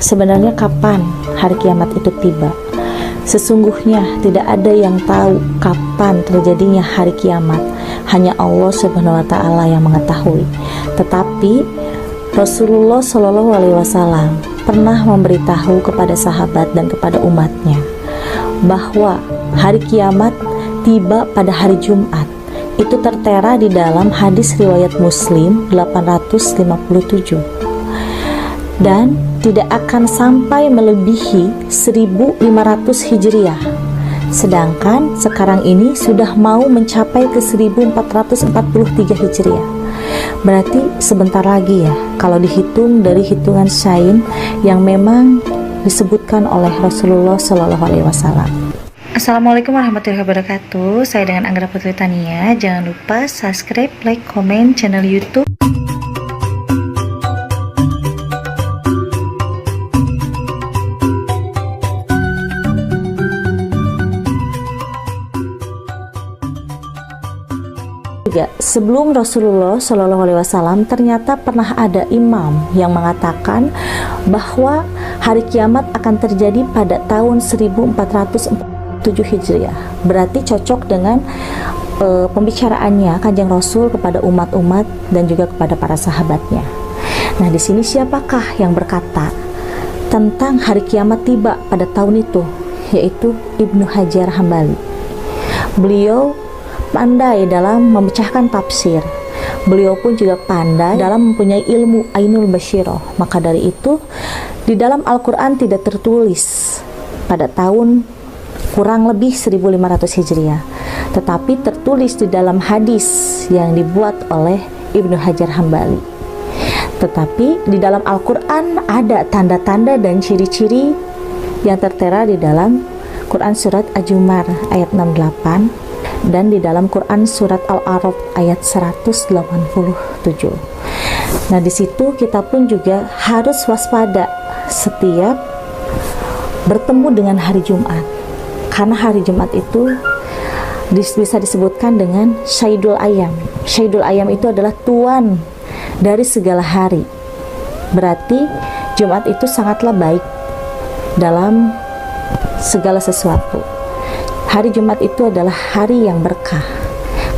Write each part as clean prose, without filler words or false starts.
sebenarnya kapan hari kiamat itu tiba? Sesungguhnya tidak ada yang tahu kapan terjadinya hari kiamat, hanya Allah Subhanahu wa Ta'ala yang mengetahui. Tetapi Rasulullah Shallallahu Alaihi Wasallam pernah memberitahu kepada sahabat dan kepada umatnya bahwa hari kiamat tiba pada hari Jumat. Itu tertera di dalam hadis riwayat Muslim 857, dan tidak akan sampai melebihi 1500 Hijriah. Sedangkan sekarang ini sudah mau mencapai ke 1443 Hijriah. Berarti sebentar lagi ya, kalau dihitung dari hitungan Syain yang memang disebutkan oleh Rasulullah Shallallahu Alaihi Wasallam. Assalamualaikum warahmatullahi wabarakatuh. Saya dengan Anggra Putri Tania. Jangan lupa subscribe, like, komen channel YouTube. Juga sebelum Rasulullah Shallallahu Alaihi Wasallam ternyata pernah ada imam yang mengatakan bahwa hari kiamat akan terjadi pada tahun 1447 Hijriah. Berarti cocok dengan pembicaraannya Kanjeng Rasul kepada umat-umat dan juga kepada para sahabatnya. Nah, di sini siapakah yang berkata tentang hari kiamat tiba pada tahun itu? Yaitu Ibnu Hajar Hambali. Beliau pandai dalam memecahkan tafsir. Beliau pun juga pandai dalam mempunyai ilmu Ainul Basyirah. Maka dari itu, di dalam Al-Quran tidak tertulis pada tahun kurang lebih 1500 Hijriah, tetapi tertulis di dalam hadis yang dibuat oleh Ibnu Hajar Hambali. Tetapi di dalam Al-Quran ada tanda-tanda dan ciri-ciri yang tertera di dalam Quran Surat Az-Zumar ayat 68 dan di dalam Quran Surat Al-A'raf ayat 187. Nah, di situ kita pun juga harus waspada setiap bertemu dengan hari Jumat, karena hari Jumat itu bisa disebutkan dengan Syaidul Ayam. Syaidul Ayam itu adalah tuan dari segala hari. Berarti Jumat itu sangatlah baik dalam segala sesuatu. Hari Jumat itu adalah hari yang berkah,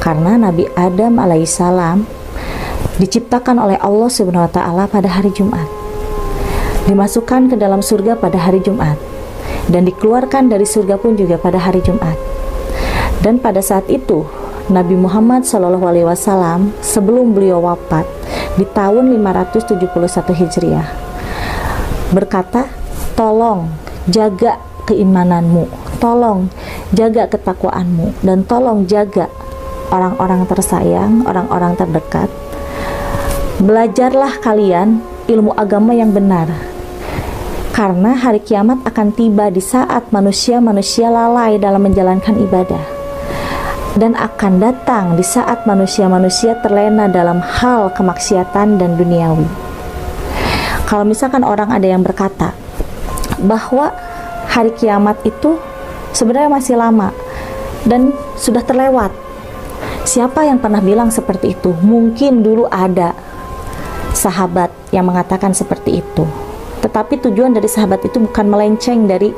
karena Nabi Adam alaihissalam diciptakan oleh Allah Subhanahu wa Ta'ala pada hari Jumat, dimasukkan ke dalam surga pada hari Jumat, dan dikeluarkan dari surga pun juga pada hari Jumat. Dan pada saat itu Nabi Muhammad SAW sebelum beliau wafat di tahun 571 Hijriah berkata, tolong jaga keimananmu, tolong jaga ketakwaanmu, dan tolong jaga orang-orang tersayang, orang-orang terdekat. Belajarlah kalian ilmu agama yang benar, karena hari kiamat akan tiba di saat manusia-manusia lalai dalam menjalankan ibadah, dan akan datang di saat manusia-manusia terlena dalam hal kemaksiatan dan duniawi. Kalau misalkan orang ada yang berkata bahwa hari kiamat itu sebenarnya masih lama dan sudah terlewat, siapa yang pernah bilang seperti itu? Mungkin dulu ada sahabat yang mengatakan seperti itu, tetapi tujuan dari sahabat itu bukan melenceng dari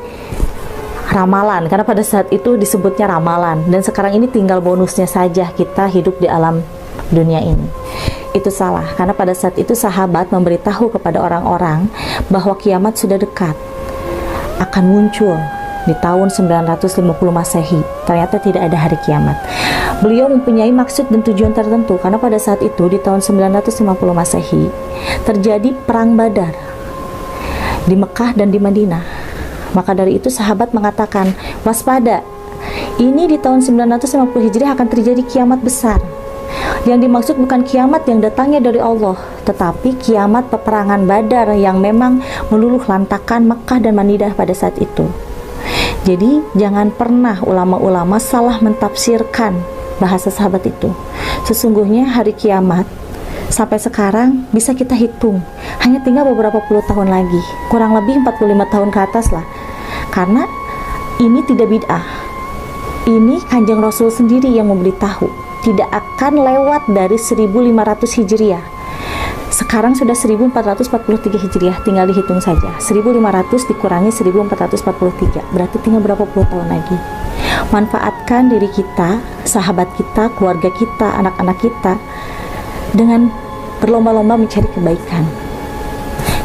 ramalan, karena pada saat itu disebutnya ramalan, dan sekarang ini tinggal bonusnya saja kita hidup di alam dunia ini. Itu salah, karena pada saat itu sahabat memberitahu kepada orang-orang bahwa kiamat sudah dekat, akan muncul di tahun 950 Masehi. Ternyata tidak ada hari kiamat. Beliau mempunyai maksud dan tujuan tertentu, karena pada saat itu di tahun 950 Masehi terjadi perang Badar di Mekah dan di Madinah. Maka dari itu sahabat mengatakan, waspada, ini di tahun 950 Hijriah akan terjadi kiamat besar. Yang dimaksud bukan kiamat yang datangnya dari Allah, tetapi kiamat peperangan Badar yang memang meluluh lantakan Mekah dan Madinah pada saat itu. Jadi jangan pernah ulama-ulama salah mentafsirkan bahasa sahabat itu. Sesungguhnya hari kiamat sampai sekarang bisa kita hitung, hanya tinggal beberapa puluh tahun lagi, kurang lebih 45 tahun ke atas lah. Karena ini tidak bid'ah, ini Kanjeng Rasul sendiri yang memberitahu tidak akan lewat dari 1500 Hijriah Sekarang sudah 1443 Hijriah, tinggal dihitung saja. 1500 dikurangi 1443, berarti tinggal berapa puluh tahun lagi. Manfaatkan diri kita, sahabat kita, keluarga kita, anak-anak kita dengan berlomba-lomba mencari kebaikan.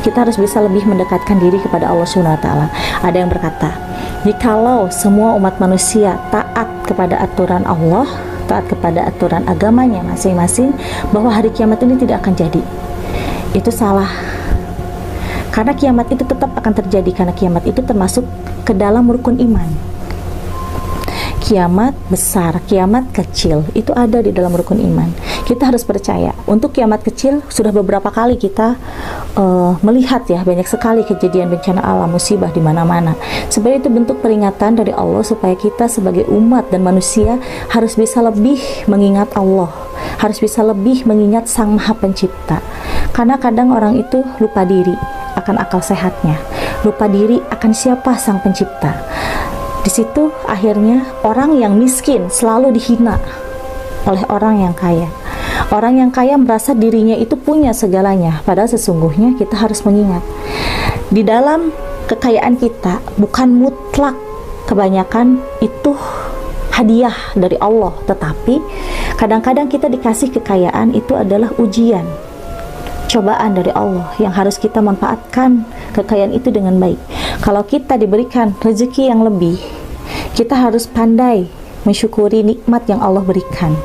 Kita harus bisa lebih mendekatkan diri kepada Allah Subhanahu wa taala. Ada yang berkata, jikalau semua umat manusia taat kepada aturan Allah, taat kepada aturan agamanya masing-masing, bahwa hari kiamat ini tidak akan jadi. Itu salah. Karena kiamat itu tetap akan terjadi, karena kiamat itu termasuk ke dalam rukun iman. Kiamat besar, kiamat kecil, itu ada di dalam rukun iman. Kita harus percaya. Untuk kiamat kecil, sudah beberapa kali kita melihat ya, banyak sekali kejadian bencana alam, musibah di mana-mana. Sebenarnya itu bentuk peringatan dari Allah supaya kita sebagai umat dan manusia harus bisa lebih mengingat Allah, harus bisa lebih mengingat Sang Maha Pencipta. Karena kadang orang itu lupa diri akan akal sehatnya, lupa diri akan siapa Sang Pencipta. Di situ akhirnya orang yang miskin selalu dihina oleh orang yang kaya. Orang yang kaya merasa dirinya itu punya segalanya, padahal sesungguhnya kita harus mengingat di dalam kekayaan kita bukan mutlak, kebanyakan itu hadiah dari Allah, tetapi kadang-kadang kita dikasih kekayaan itu adalah ujian, cobaan dari Allah yang harus kita manfaatkan kekayaan itu dengan baik. Kalau kita diberikan rezeki yang lebih, kita harus pandai mensyukuri nikmat yang Allah berikan.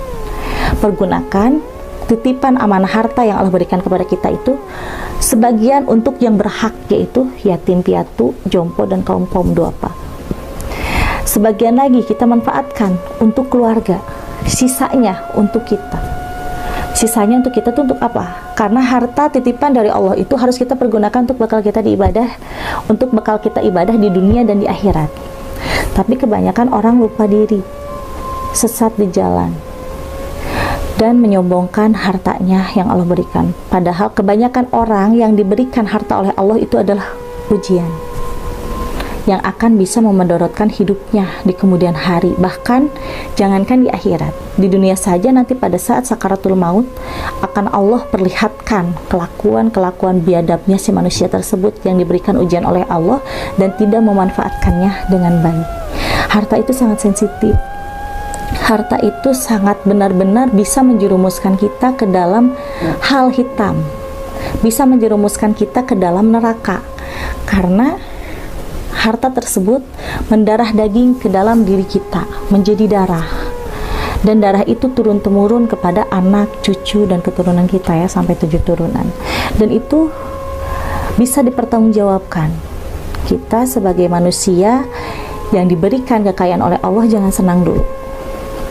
Pergunakan titipan amanah harta yang Allah berikan kepada kita itu sebagian untuk yang berhak, yaitu yatim piatu, jompo, dan kaum-kaum duafa. Sebagian lagi kita manfaatkan untuk keluarga, sisanya untuk kita. Sisanya untuk kita itu untuk apa? Karena harta titipan dari Allah itu harus kita pergunakan untuk bekal kita di ibadah, untuk bekal kita ibadah di dunia dan di akhirat. Tapi kebanyakan orang lupa diri, sesat di jalan, dan menyombongkan hartanya yang Allah berikan. Padahal kebanyakan orang yang diberikan harta oleh Allah itu adalah ujian yang akan bisa memendorotkan hidupnya di kemudian hari, bahkan jangankan di akhirat, di dunia saja nanti pada saat sakaratul maut akan Allah perlihatkan kelakuan biadabnya si manusia tersebut yang diberikan ujian oleh Allah dan tidak memanfaatkannya dengan baik. Harta itu sangat sensitif. Harta itu sangat benar-benar bisa menjerumuskan kita ke dalam hal hitam, bisa menjerumuskan kita ke dalam neraka, karena harta tersebut mendarah daging ke dalam diri kita, menjadi darah, dan darah itu turun-temurun kepada anak, cucu, dan keturunan kita ya, sampai 7 turunan. Dan itu bisa dipertanggungjawabkan. Kita sebagai manusia yang diberikan kekayaan oleh Allah, jangan senang dulu.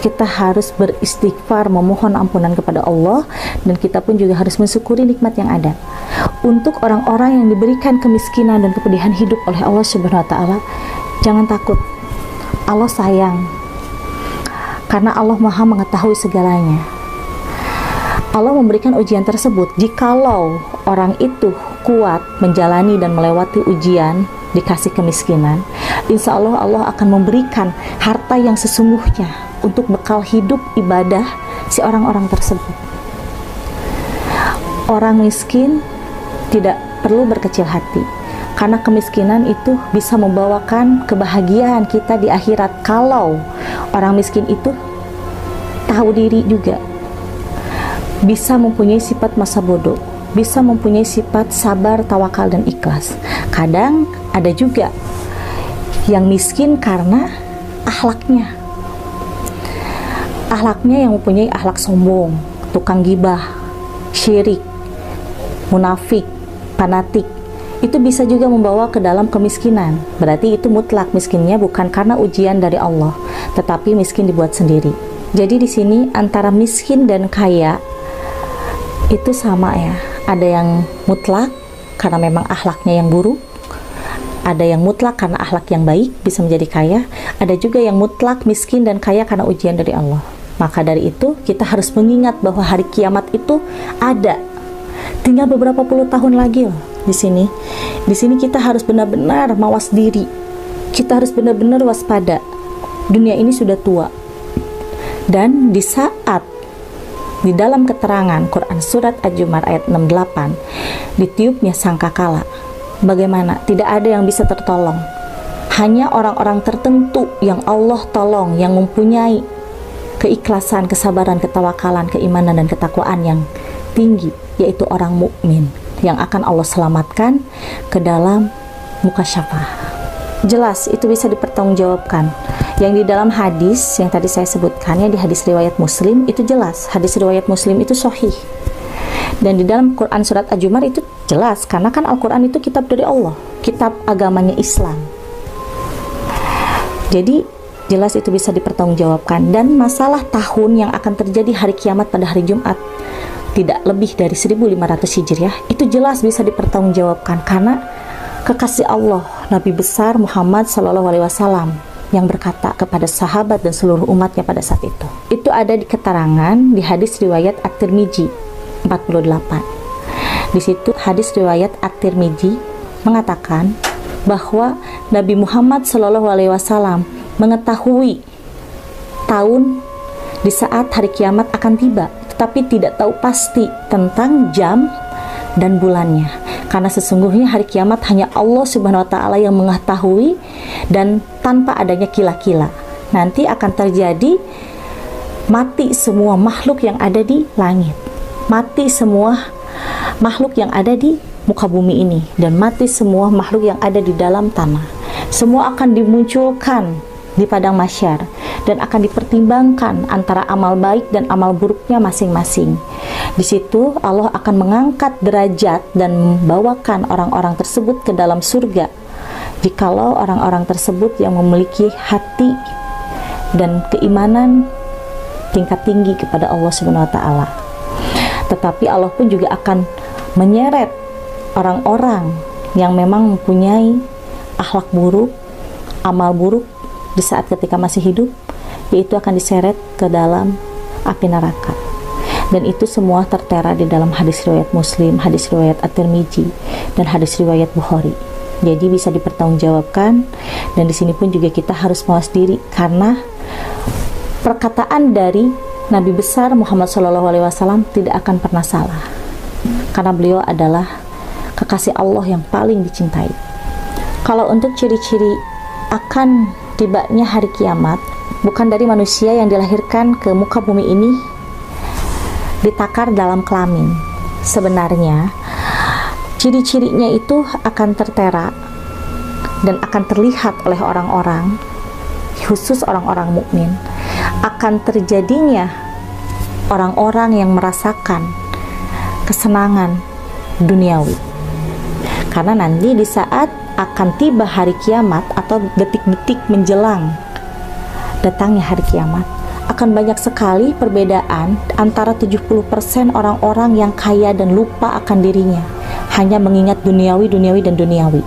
Kita harus beristighfar, memohon ampunan kepada Allah, dan kita pun juga harus mensyukuri nikmat yang ada. Untuk orang-orang yang diberikan kemiskinan dan kepedihan hidup oleh Allah Subhanahu wa taala, jangan takut. Allah sayang. Karena Allah Maha mengetahui segalanya. Allah memberikan ujian tersebut jikalau orang itu kuat menjalani dan melewati ujian, dikasih kemiskinan, insya Allah Allah akan memberikan harta yang sesungguhnya untuk bekal hidup ibadah si orang-orang tersebut. Orang miskin tidak perlu berkecil hati, karena kemiskinan itu bisa membawakan kebahagiaan kita di akhirat kalau orang miskin itu tahu diri juga, bisa mempunyai sifat masa bodoh, bisa mempunyai sifat sabar, tawakal, dan ikhlas. Kadang ada juga yang miskin karena akhlaknya yang mempunyai akhlak sombong, tukang gibah, syirik, munafik, fanatik. Itu bisa juga membawa ke dalam kemiskinan. Berarti itu mutlak miskinnya bukan karena ujian dari Allah, tetapi miskin dibuat sendiri. Jadi di sini antara miskin dan kaya itu sama ya. Ada yang mutlak karena memang akhlaknya yang buruk, ada yang mutlak karena akhlak yang baik bisa menjadi kaya, ada juga yang mutlak miskin dan kaya karena ujian dari Allah. Maka dari itu kita harus mengingat bahwa hari kiamat itu ada. Tinggal beberapa puluh tahun lagi loh di sini. Di sini kita harus benar-benar mawas diri. Kita harus benar-benar waspada. Dunia ini sudah tua. Dan di saat di dalam keterangan Quran Surat Az-Zumar ayat 68, ditiupnya sangkakala. Bagaimana? Tidak ada yang bisa tertolong. Hanya orang-orang tertentu yang Allah tolong, yang mempunyai keikhlasan, kesabaran, ketawakalan, keimanan, dan ketakwaan yang tinggi, yaitu orang mukmin yang akan Allah selamatkan ke dalam mukasyafah. Jelas itu bisa dipertanggungjawabkan. Yang di dalam hadis yang tadi saya sebutkan, ya, di hadis riwayat Muslim itu jelas. Hadis riwayat Muslim itu sahih. Dan di dalam Quran Surat Az-Zumar itu jelas, karena kan Al-Quran itu kitab dari Allah, kitab agamanya Islam. Jadi jelas itu bisa dipertanggungjawabkan. Dan masalah tahun yang akan terjadi hari kiamat pada hari Jumat tidak lebih dari 1500 Hijriah, itu jelas bisa dipertanggungjawabkan, karena kekasih Allah Nabi besar Muhammad SAW yang berkata kepada sahabat dan seluruh umatnya pada saat itu ada di keterangan di hadis riwayat At-Tirmidzi 48. Di situ hadis riwayat At-Tirmidzi mengatakan bahwa Nabi Muhammad SAW mengetahui tahun di saat hari kiamat akan tiba, tetapi tidak tahu pasti tentang jam dan bulannya, karena sesungguhnya hari kiamat hanya Allah Subhanahu wa Ta'ala yang mengetahui, dan tanpa adanya kila-kila nanti akan terjadi mati semua makhluk yang ada di langit, mati semua makhluk yang ada di muka bumi ini, dan mati semua makhluk yang ada di dalam tanah. Semua akan dimunculkan di padang mahsyar dan akan dipertimbangkan antara amal baik dan amal buruknya masing-masing. Di situ Allah akan mengangkat derajat dan membawakan orang-orang tersebut ke dalam surga, jikalau orang-orang tersebut yang memiliki hati dan keimanan tingkat tinggi kepada Allah Subhanahu wa Ta'ala. Tetapi Allah pun juga akan menyeret orang-orang yang memang mempunyai akhlak buruk, amal buruk di saat ketika masih hidup, yaitu akan diseret ke dalam api neraka. Dan itu semua tertera di dalam hadis riwayat Muslim, hadis riwayat At-Tirmidzi, dan hadis riwayat Bukhari. Jadi bisa dipertanggungjawabkan, dan di sini pun juga kita harus mawas diri, karena perkataan dari Nabi besar Muhammad SAW tidak akan pernah salah, karena beliau adalah kekasih Allah yang paling dicintai. Kalau untuk ciri-ciri akan tibanya hari kiamat, bukan dari manusia yang dilahirkan ke muka bumi ini ditakar dalam kelamin. Sebenarnya ciri-cirinya itu akan tertera dan akan terlihat oleh orang-orang, khusus orang-orang mukmin. Akan terjadinya orang-orang yang merasakan kesenangan duniawi, karena nanti di saat akan tiba hari kiamat atau detik-detik menjelang datangnya hari kiamat, akan banyak sekali perbedaan antara 70% orang-orang yang kaya dan lupa akan dirinya, hanya mengingat duniawi, dan duniawi.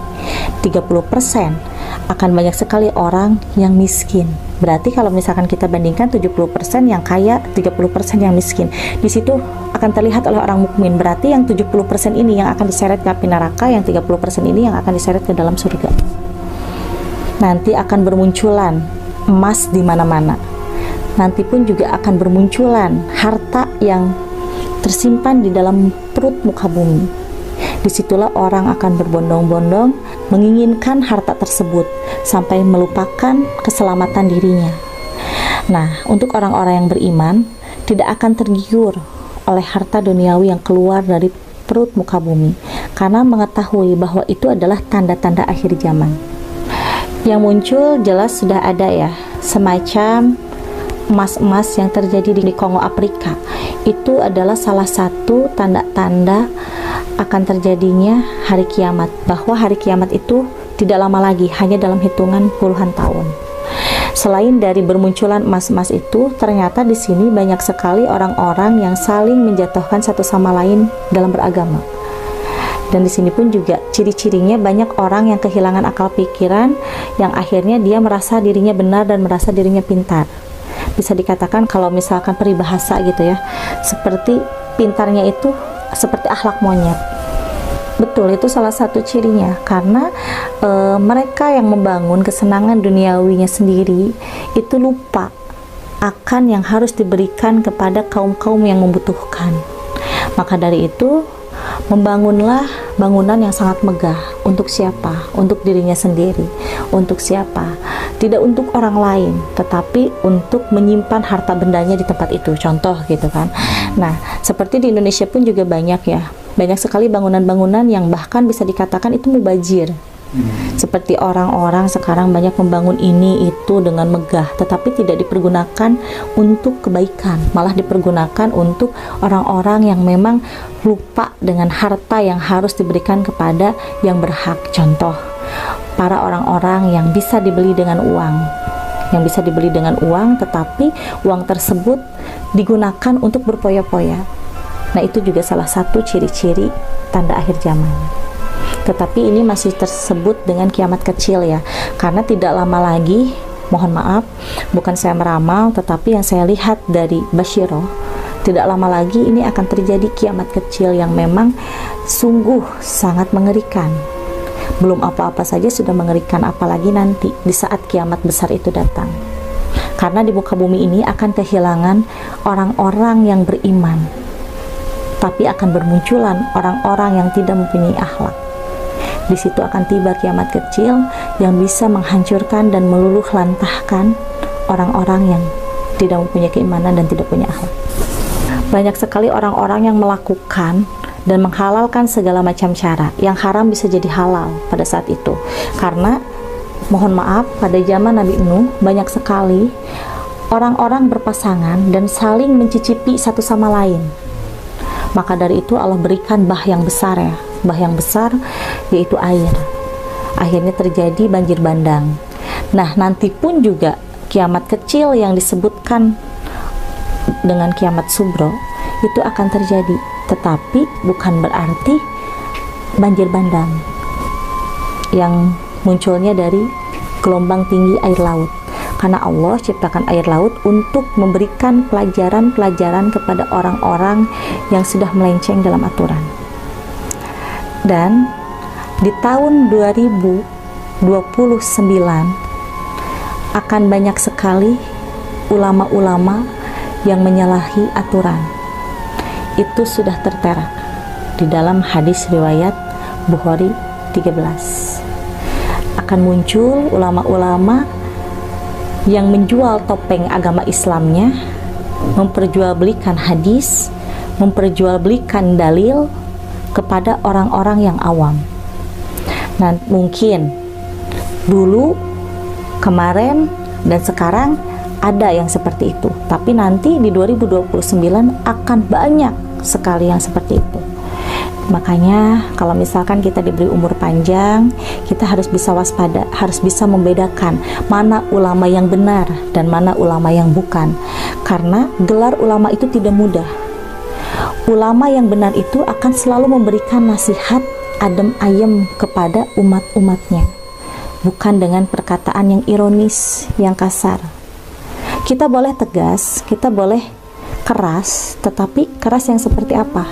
30% akan banyak sekali orang yang miskin. Berarti kalau misalkan kita bandingkan 70% yang kaya, 30% yang miskin, di situ akan terlihat oleh orang mukmin. Berarti yang 70% ini yang akan diseret ke api neraka, yang 30% ini yang akan diseret ke dalam surga. Nanti akan bermunculan emas di mana-mana. Nanti pun juga akan bermunculan harta yang tersimpan di dalam perut muka bumi. Disitulah orang akan berbondong-bondong menginginkan harta tersebut sampai melupakan keselamatan dirinya. Nah, untuk orang-orang yang beriman tidak akan tergiur oleh harta duniawi yang keluar dari perut muka bumi, karena mengetahui bahwa itu adalah tanda-tanda akhir zaman. Yang muncul jelas sudah ada, ya, semacam emas-emas yang terjadi di Kongo Afrika. Itu adalah salah satu tanda-tanda akan terjadinya hari kiamat, bahwa hari kiamat itu tidak lama lagi, hanya dalam hitungan puluhan tahun. Selain dari bermunculan emas-emas itu, ternyata di sini banyak sekali orang-orang yang saling menjatuhkan satu sama lain dalam beragama. Dan di sini pun juga ciri-cirinya banyak orang yang kehilangan akal pikiran, yang akhirnya dia merasa dirinya benar dan merasa dirinya pintar. Bisa dikatakan kalau misalkan peribahasa gitu, ya, seperti pintarnya itu seperti akhlak monyet. Betul, itu salah satu cirinya, karena mereka yang membangun kesenangan duniawinya sendiri itu lupa akan yang harus diberikan kepada kaum-kaum yang membutuhkan. Maka dari itu, membangunlah bangunan yang sangat megah. Untuk siapa? Untuk dirinya sendiri. Untuk siapa? Tidak untuk orang lain, tetapi untuk menyimpan harta bendanya di tempat itu. Contoh gitu kan. Nah, seperti di Indonesia pun juga banyak ya. Banyak sekali bangunan-bangunan yang bahkan bisa dikatakan itu mubazir. Seperti orang-orang sekarang banyak membangun ini itu dengan megah, tetapi tidak dipergunakan untuk kebaikan, malah dipergunakan untuk orang-orang yang memang lupa dengan harta yang harus diberikan kepada yang berhak. Contoh, para orang-orang yang bisa dibeli dengan uang, tetapi uang tersebut digunakan untuk berpoya-poya. Nah, itu juga salah satu ciri-ciri tanda akhir zaman. Tetapi ini masih tersebut dengan kiamat kecil ya, karena tidak lama lagi, mohon maaf, bukan saya meramal, tetapi yang saya lihat dari Basyiro, tidak lama lagi ini akan terjadi kiamat kecil yang memang sungguh sangat mengerikan. Belum apa-apa saja sudah mengerikan, apalagi nanti di saat kiamat besar itu datang. Karena di muka bumi ini akan kehilangan orang-orang yang beriman, tapi akan bermunculan orang-orang yang tidak mempunyai akhlak. Di situ akan tiba kiamat kecil yang bisa menghancurkan dan meluluh lantahkan orang-orang yang tidak mempunyai keimanan dan tidak punya akhlak. Banyak sekali orang-orang yang melakukan dan menghalalkan segala macam cara. Yang haram bisa jadi halal pada saat itu. Karena, mohon maaf, pada zaman Nabi Nuh banyak sekali orang-orang berpasangan dan saling mencicipi satu sama lain. Maka dari itu Allah berikan bah yang besar ya. Bah yang besar yaitu air. Akhirnya terjadi banjir bandang. Nah, nanti pun juga kiamat kecil yang disebutkan dengan kiamat subro itu akan terjadi, tetapi bukan berarti banjir bandang yang munculnya dari gelombang tinggi air laut. Karena Allah ciptakan air laut untuk memberikan pelajaran-pelajaran kepada orang-orang yang sudah melenceng dalam aturan. Dan di tahun 2029 akan banyak sekali ulama-ulama yang menyalahi aturan. Itu sudah tertera di dalam hadis riwayat Bukhari 13. Akan muncul ulama-ulama yang menjual topeng agama Islamnya, memperjualbelikan hadis, memperjualbelikan dalil kepada orang-orang yang awam. Nah, mungkin dulu, kemarin, dan sekarang ada yang seperti itu. Tapi nanti di 2029 akan banyak sekali yang seperti itu. Makanya kalau misalkan kita diberi umur panjang, kita harus bisa waspada, harus bisa membedakan mana ulama yang benar dan mana ulama yang bukan. Karena gelar ulama itu tidak mudah. Ulama yang benar itu akan selalu memberikan nasihat adem ayem kepada umat-umatnya, bukan dengan perkataan yang ironis, yang kasar. Kita boleh tegas, kita boleh keras, tetapi keras yang seperti apa?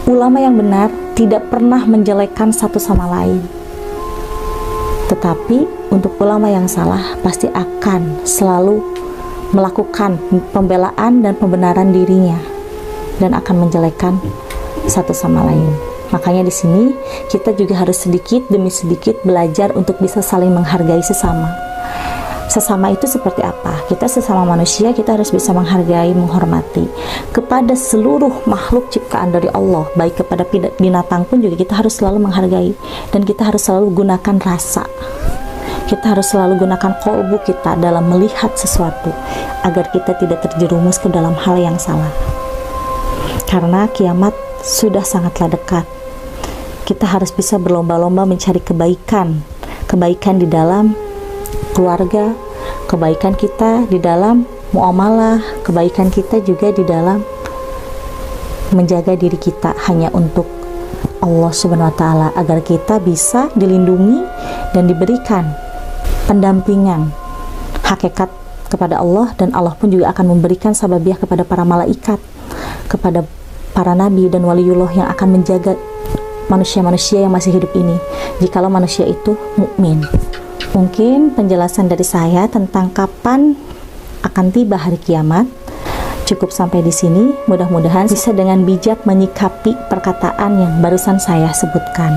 Ulama yang benar tidak pernah menjelekkan satu sama lain, tetapi untuk ulama yang salah pasti akan selalu melakukan pembelaan dan pembenaran dirinya dan akan menjelekkan satu sama lain. Makanya di sini kita juga harus sedikit demi sedikit belajar untuk bisa saling menghargai sesama. Sesama itu seperti apa? Kita sesama manusia, kita harus bisa menghargai, menghormati kepada seluruh makhluk ciptaan dari Allah. Baik kepada binatang pun juga kita harus selalu menghargai, dan kita harus selalu gunakan rasa. Kita harus selalu gunakan kolbu kita dalam melihat sesuatu agar kita tidak terjerumus ke dalam hal yang salah. Karena kiamat sudah sangatlah dekat. Kita harus bisa berlomba-lomba mencari kebaikan. Kebaikan di dalam keluarga, kebaikan kita di dalam muamalah, kebaikan kita juga di dalam menjaga diri kita hanya untuk Allah Subhanahu wa Ta'ala, agar kita bisa dilindungi dan diberikan pendampingan hakikat kepada Allah, dan Allah pun juga akan memberikan sababiah kepada para malaikat, kepada para nabi dan waliullah yang akan menjaga manusia-manusia yang masih hidup ini, jikalau manusia itu mukmin. Mungkin penjelasan dari saya tentang kapan akan tiba hari kiamat. Cukup sampai di sini, mudah-mudahan bisa dengan bijak menyikapi perkataan yang barusan saya sebutkan.